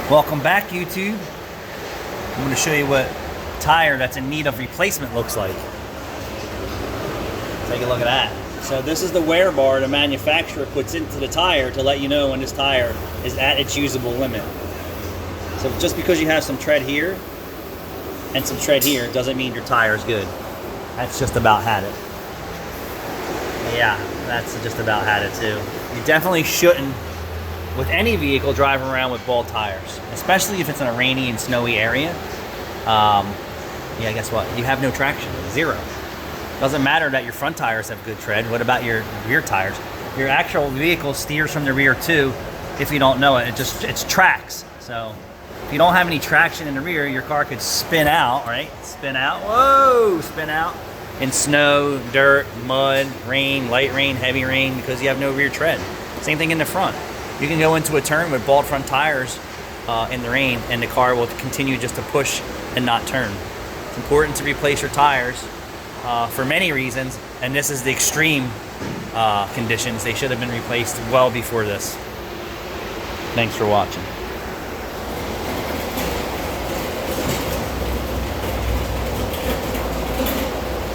Welcome back, YouTube. I'm going to show you what tire that's in need of replacement looks like. Take a look at that. So this is the wear bar the manufacturer puts into the tire to let you know when this tire is at its usable limit. So just because you have some tread here and some tread here doesn't mean your tire is good. That's just about had it. Yeah, that's just about had it too. You definitely shouldn't, with any vehicle, drive around with bald tires, especially if it's in a rainy and snowy area. Yeah, guess what? You have no traction, zero. Doesn't matter that your front tires have good tread. What about your rear tires? Your actual vehicle steers from the rear too. If you don't know it, it's tracks. So if you don't have any traction in the rear, your car could spin out, right? Spin out, whoa, spin out in snow, dirt, mud, rain, light rain, heavy rain, because you have no rear tread. Same thing in the front. You can go into a turn with bald front tires in the rain, and the car will continue just to push and not turn. It's important to replace your tires for many reasons, and this is the extreme conditions. They should have been replaced well before this. Thanks for watching.